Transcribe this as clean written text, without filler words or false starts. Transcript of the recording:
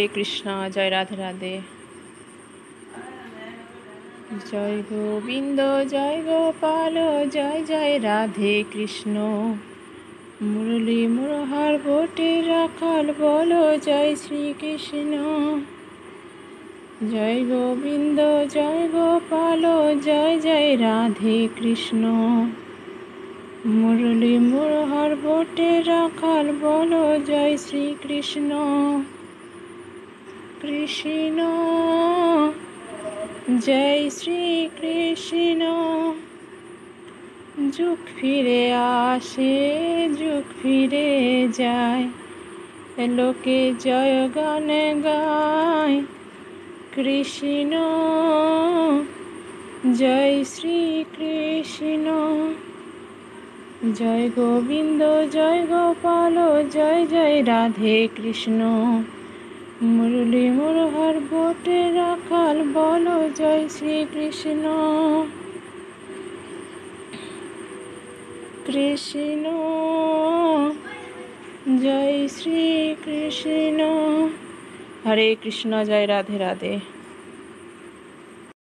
কৃষ্ণ। জয় রাধে রাধে। জয় গোবিন্দ জয় গোপাল জয় জয় রাধে কৃষ্ণ। মুরলী মুরহার বটে রাখাল বলো জয় শ্রীকৃষ্ণ। জয় গোবিন্দ জয় গোপাল জয় জয় রাধে কৃষ্ণ। মুরলী মুরহার বটে রাখাল বলো জয় শ্রীকৃষ্ণ। কৃষ্ণ জয় শ্রীকৃষ্ণ। যুগ ফিরে আসে যুগ ফিরে যায়, লোকে জয় গান গায়। কৃষ্ণ জয় শ্রীকৃষ্ণ। জয় গোবিন্দ জয় গোপাল জয় জয় রাধে কৃষ্ণ। মুরলী মুরহার বটে রাখাল বলো জয় শ্রীকৃষ্ণ। কৃষ্ণ জয় শ্রীকৃষ্ণ। হরে কৃষ্ণ। জয় রাধে রাধে।